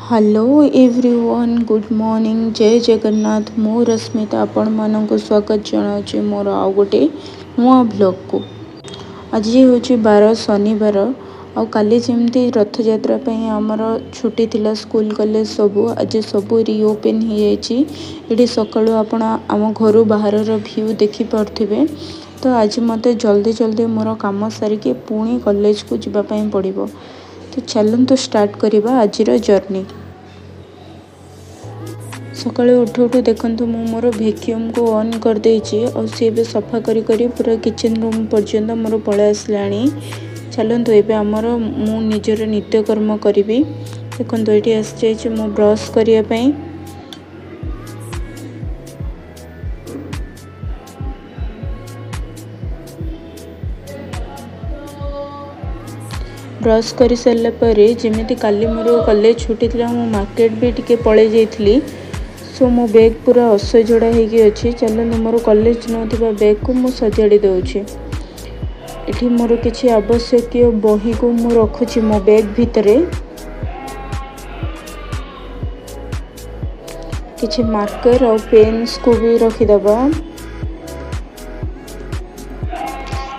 Hello everyone good morning जय जगन्नाथ मु रश्मिता आपण मानक स्वागत जनाऊँ मोर आउ गोटे नुआ ब्लॉग को। आज हूँ 12 शनिवार आउ काली जमती रथ यात्रा आमर छुट्टी थिला स्कूल कॉलेज सबू आज सबू रिओपेन हो जाए सकाळु आपण आम घर बाहर व्यू देखी पारे। तो आज मत जल्दी जल्दी मोर काम सारिके पुणी कॉलेज को जावाई पड़ो। तो चलतु स्टार्ट करवा आज जर्नी। सकाଳେ उठु उठु देखंतु मु मोर वैक्यूम को ऑन कर देछि और सी भी सफा करी करी पूरा किचन रूम पर्यंत मोर पळे आसलाणी। चलतु एबे हमर मु निजर नित्यकर्म करी। देखंतु एठी आस जाय मु ब्रश करिया पई। ब्रश कर सारा पर जमी काली मोर कॉलेज छुट्टी थी मु मार्केट भी टिके पड़े जाइली। सो मो बैग पूरा असजड़ा होगी। चलते मोर कॉलेज ना बैग को मु सजाड़ी दूची। एठी मोर किसी आवश्यक बही को मु रखुची मो बैग भितर। किसी मार्कर और पेन्स को भी रखीदबा।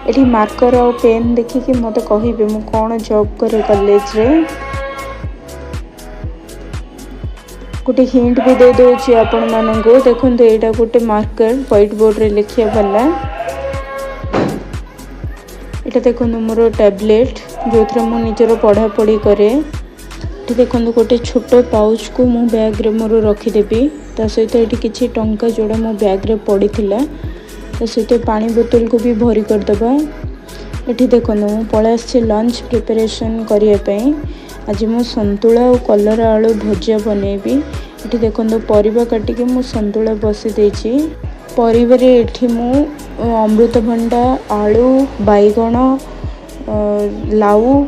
एठी मार्कर और पेन देखिए मत कहिबे मु कौन जॉब करे कॉलेज रे। गोटे हिंट भी दे दूची आपण मानंगो। देखंतु एटा गोटे मार्कर व्हाइट बोर्ड रे लिखिया वाला। एटा देखंतु मोर टैबलेट जो थरे मु निजर पढ़ा पढ़ी करे। एठी देखंतु गोटे छोटो पाउच को मु बैग रे मोर रखी देबी। ता सहित एठी किछि टंका जोड़ा मो बैग रे पड़ीथिला। ता सहित पानी बोतल को भी भरी कर दबा। एठी देखंतु मु पळे आछि लंच प्रिपरेशन करिया पई। आज मु संतुला और कलर आलू भजिया बनैबी। एठी देखंतु परिबा काटिके मु संतुला बसी देछि। परिबारे एठी मु अमृतभंडा आलू बैगण लाउ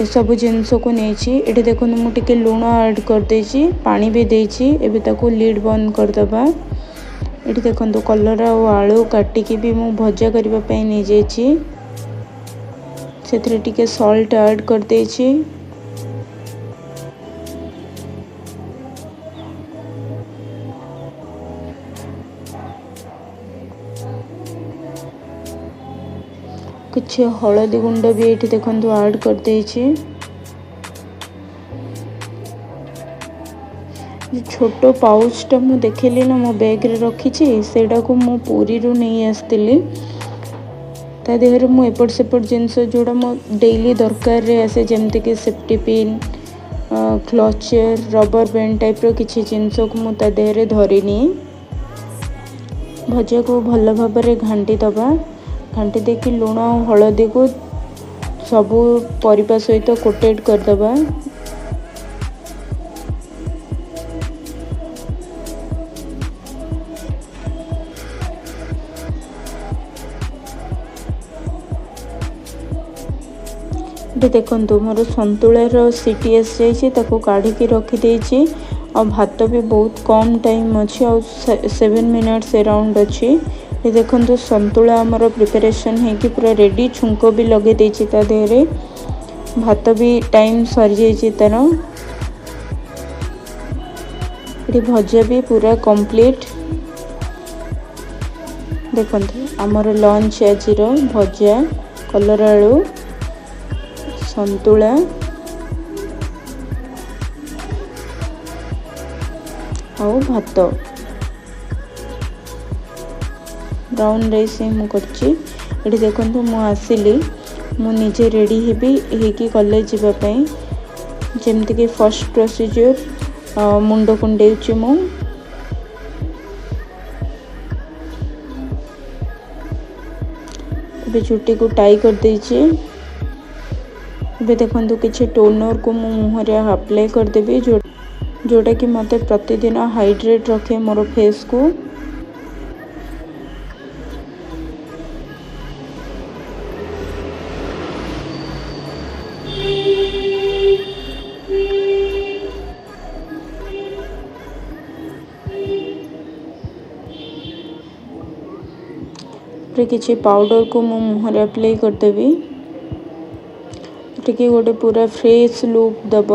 ए सब जिनस को नेछि। एठी देखंतु मु टिके लूण ऐड कर देछि पानी भी देछि। एबे ताको लीड बंद कर दबा। एठी देखंतु कलर और आलू काटिके भी मु भजिया करिबा पई नै जेछि। सेथरे टिके सॉल्ट ऐड कर देछि। कुछ हलदी गुंड भी ये देखंतु ऐड कर देछि। छोटो पाउच टा मु देखली ना मो बैग रे रखी सेटा को मु पूरी रू नहीं आसती। ता देहरे मु एपट सेपट जिनस जोड़ा मो डेली दरकार रे आसे जेमति कि safety pin clutcher rubber band type रो किछि जिनस को मु ता देहरे धरिनी। भजिया को भल भाव रे घांटी दबा। घांटी देखी लूण और हलदी को सबू परिबा सहित कोटेड कर दबा। देखंतु मोर संतुलार सीटी आस जाइए ताको काढ़ी रखी देछि। और भात भी बहुत कम टाइम अच्छी और 7 मिनट्स अराउंड अच्छी। ये देखंतु संतुला आमर प्रिपरेशन है कि पूरा रेडी छुंक भी लगे देछि ता देहरे। भात भी टाइम सरी जाइए तार। ये भजिया भी पूरा कंप्लीट। देखंतु आमर लंच आज भजिया कलर आलू संतुला और भात ब्राउन राइस मु करछि। एठी देखंतु मु आसिली मु निजे रेडी हेबी कॉलेज जाबा पई। जेमति कि फर्स्ट प्रोसीजर मुंड कुंडेउछि मु। एबे चुट्टी को टाई कर देछि। एबे देखंतु किछि टोनर को मु मुहरे अप्लाई कर देबी जोटा कि मते प्रतिदिन हाइड्रेट रखे मोर फेस को। किछि पाउडर को मु मुहरे अप्लाई कर देबी। टिके गोटे पूरा फ्रेश लुक दब।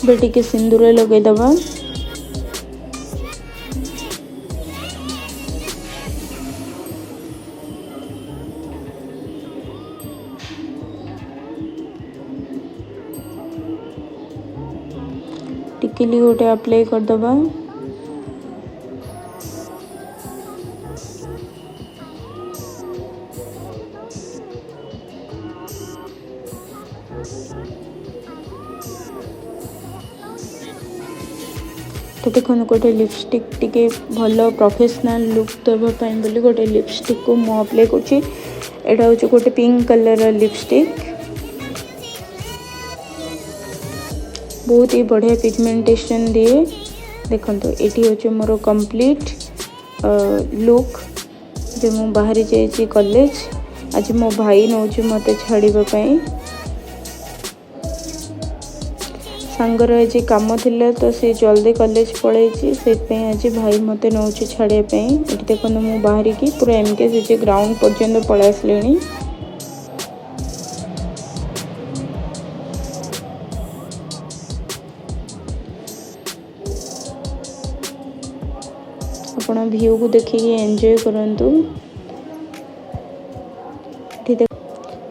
बेटी सिंदूर लगेदबा। टिकिली गोटे अप्लाई करदबा। तो देखो गोटे लिपस्टिक टिके भल प्रोफेशनल लुक देवाई बोली गोटे लिपस्टिक को मु अप्लाई करछि। एटा हूँ गोटे पिंक कलर लिपस्टिक, बहुत ही बढ़िया पिगमेंटेशन दिए। देखो ये हूँ मोर कंप्लीट लुक जो मु बाहरी जाइए कॉलेज। आज मो भाई नौ मत छाड़ापी सांगर आज कम थिला तो सी जल्दी कॉलेज पलैची से आज भाई मत नौ छाड़ापी। ये देखो मु बाहर की पूरा एमके ग्राउंड पर्यंत पलि आसले। आपण व्यू को देखिए एंजॉय करंतु।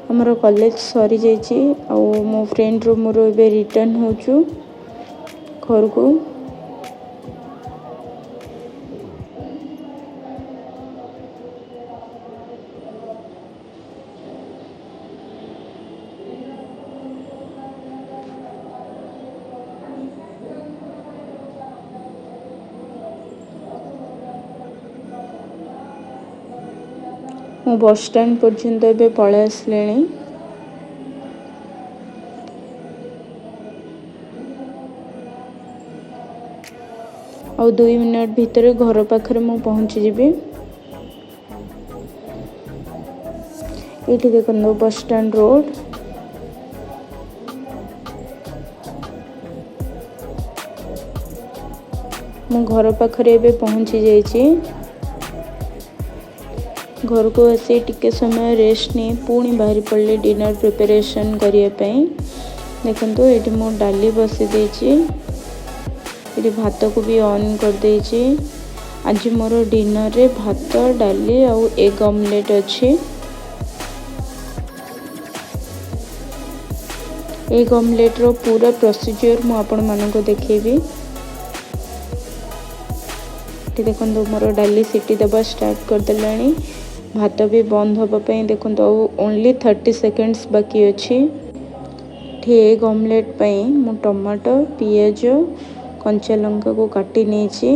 हमर कॉलेज सरी जाइए आ मो फ्रेंड रो मोर ए रिटर्न होचु घर को। मो बस स्टैंड पर्यंत ए पलि आसले। और 2 मिनट भितर घर पाखरे मु पहुँची जीवी। ये देखो बस स्टैंड रोड। मु घर पाखरे पहुँची जाइए। घर को आसी टिके समय रेस्ट नहीं पुणी बाहरी पड़े डिनर प्रिपरेशन करने। देखो ये मो डाली बसी देछि। ये भात को भी ऑन कर देछि। आज मोर डिनर रे भात डाली आउ एग ऑमलेट अच्छी। एग ऑमलेट रो पूरा प्रोसीजर मु आपण मानको देखेबी। देखो मोर डाली सीटी दबा स्टार्ट कर देलानी। भात भी बंद होगापी देखो ओनली 30 सेकेंड्स बाकी अच्छी। एग ऑमलेट पई मु टमाटो पियाज कंचा लंका को काटी नहीं।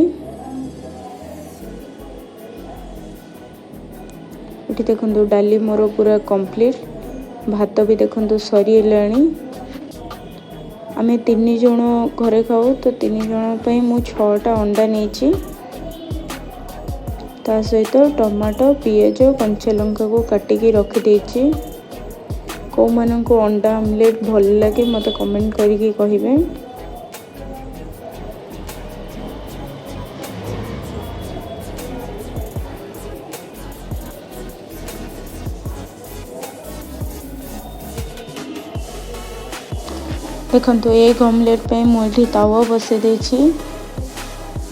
ये देखो डाली मोर पूरा कंप्लीट। भात भी देखो सरी लाणी। आमे 3 जन घरे खाऊ तो 3 जन पई मु 6टा अंडा नहीं। ता सहित टमाटो पियाज कंचा लंका को काटिकी रखी। कौ मान को अंडा आमलेट भल लगे मत कमेंट करके कहिबे। देखो एग ऑमलेट पे मुझे तावा बसे देछि।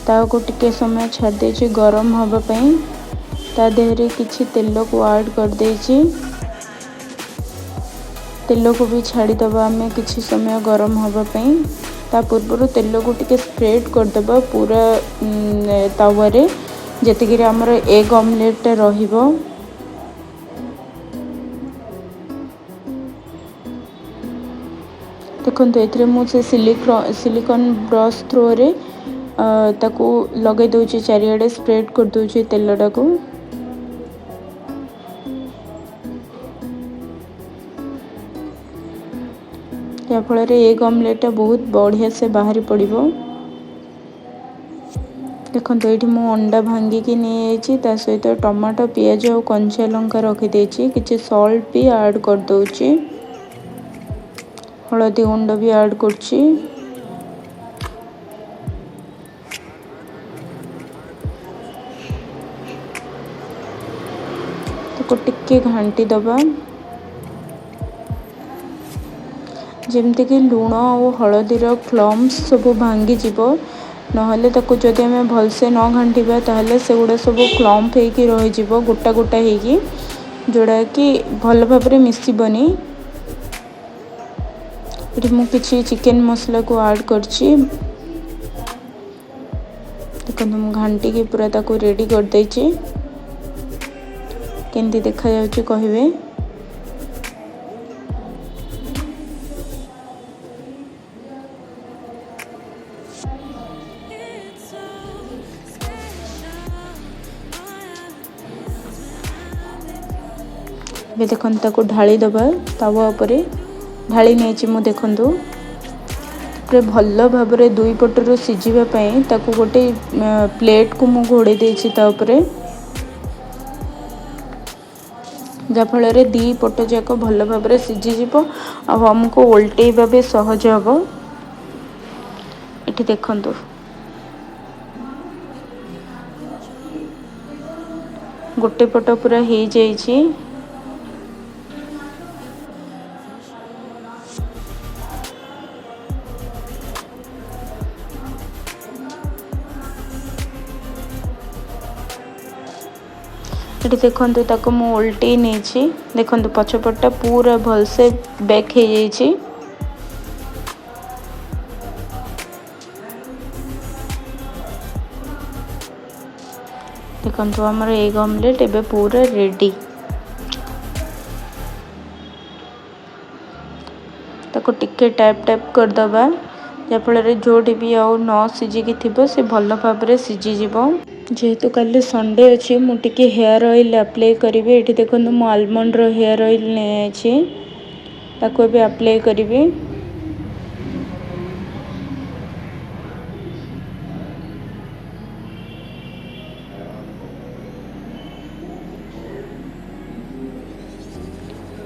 तावा को टिके समय छाड़ देछि गरम हवा पई। ता देहरे किछि तेल को ऐड कर देछि। तेल को भी छाड़ी दबा हमें किछि समय गरम हवा पई। ता पूर्व तेल को टिके स्प्रेड कर दबा पूरा तावा रे जति कि हमर एग ऑमलेट रहिबो। देखो एथरे मुझे सिलिकॉन ब्रश थ्रो रे ताकू लगे दूची चारिआडे स्प्रेड कर दूची तेलटा को। या फल एग ऑमलेट बहुत बढ़िया से बाहरी पड़िबो। देखो ये मु अंडा भांगिकी नहीं ता सहित टमाटो पियाज और कंचा लंका रखी देछि। किछि सॉल्ट भी ऐड कर दोछि। हलदी गुंड भी ऐड करछि। टिके घांटी दबा जमती कि लुण और हलदीर क्लम्स सब भांगी जीव नहले ताको जदि आम भलसे न घांटा ताहले से गुड़ा सब क्लम्प होगी रही गोटा गोटा होगी जोड़ा कि भल भाव में मिसबनी। ये मु किसी चिकेन मसला को ऐड करछि देखो मु घांटी की पूरा ताको रेडी कर देछि केंती देखा जाउछि कहिबे। ଏବେ ଦେଖନ୍ତୁ ତାକୁ ଢାଳି ଦେବା ତାୱା ଉପରେ ଢାଳି ନେଇଛି ମୁଁ ଦେଖନ୍ତୁ ତାପରେ ଭଲ ଭାବରେ ଦୁଇ ପଟରୁ ସିଝିବା ପାଇଁ ତାକୁ ଗୋଟେ ପ୍ଲେଟକୁ ମୁଁ ଘୋଡ଼େଇ ଦେଇଛି ତା ଉପରେ ଯାହାଫଳରେ ଦୁଇ ପଟ ଯାକ ଭଲ ଭାବରେ ସିଝିଯିବ ଆଉ ଆମକୁ ଓଲଟେଇବା ବି ସହଜ ହେବ। ଏଠି ଦେଖନ୍ତୁ ଗୋଟେ ପଟ ପୁରା ହେଇଯାଇଛି। ये देखो ताको मु उल्टे नहीं देखो पछपटा पूरा भलसे बेक हो जाइए। देखो आमर एग ऑमलेट एबे पूरा रेडी ताको टिके टैप टैप कर दबा जाफल जोटी भी आउ न सीझिकी थी से भल भाव में सीझीज। जेहेतु कल संडे अच्छी मुझे हेयर ऑयल अप्लाई करी। ये देखो मु आलमंड रो हेयर ऑयल नहीं ताको भी अप्लाई करी।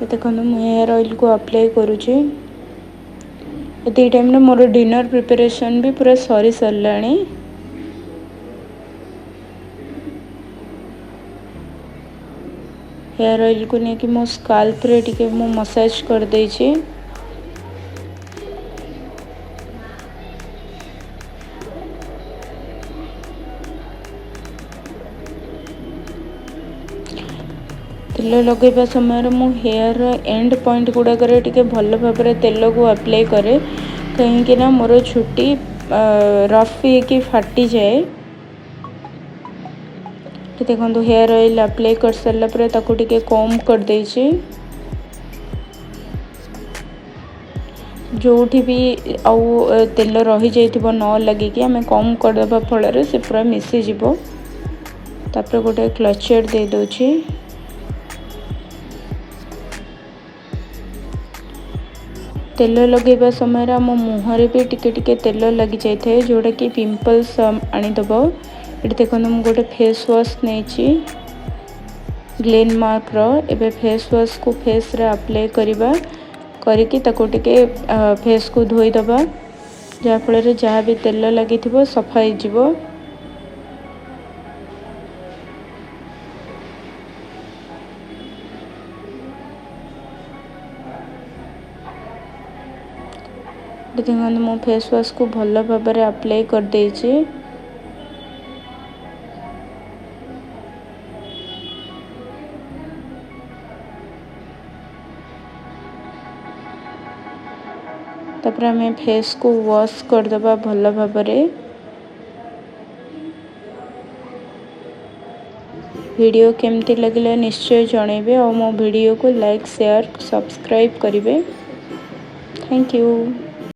देखो मु हेयर ऑयल को अप्लाई करुँची। ये टाइम मोर डिनर प्रिपरेशन भी पूरा सरी सरलाणी। हेयर ऑयल को लेकिन मो स्काल्प रे टिके मो मसाज कर देछि। तेल लगेबा समय मु हेयर एंड पॉइंट गुड़ाक टिके भल भाव में तेल को अप्लाई करे कहीं ना मोर छुट्टी रफ कि फाटी जाए। देखो हेयर ऑयल अप्लाई कर सारा पर ताको टिके कम कर देछि जोठी भी आउ तेल रही जाइथिबो न लगे कि आम कम कर देबा फल से पूरा मिसी जीवो। तापर गोटे क्लचर दे दोछि तेल लगेबा समय आम मुहर भी टिके टिके तेल लगी जाए जोड़ा कि पिंपल्स आनीदेव। ये देखो मुझे गोटे फेस वाश नहीं ग्लेन मार्क रो एबे फेस वाश को फेस रे अप्लाई करबा करके ताको टिके फेस को धोई दबा जाफल जहाँ भी तेल लगी थी सफा हो। देखो मो फेस वाश को भल भाव में अप्लाई कर देछि। तापर आम फेस को वॉश कर दबा भल भाव में। वीडियो केमती लगे निश्चय जनइबे और मो वीडियो को लाइक शेयर सब्सक्राइब करेंगे। Thank you.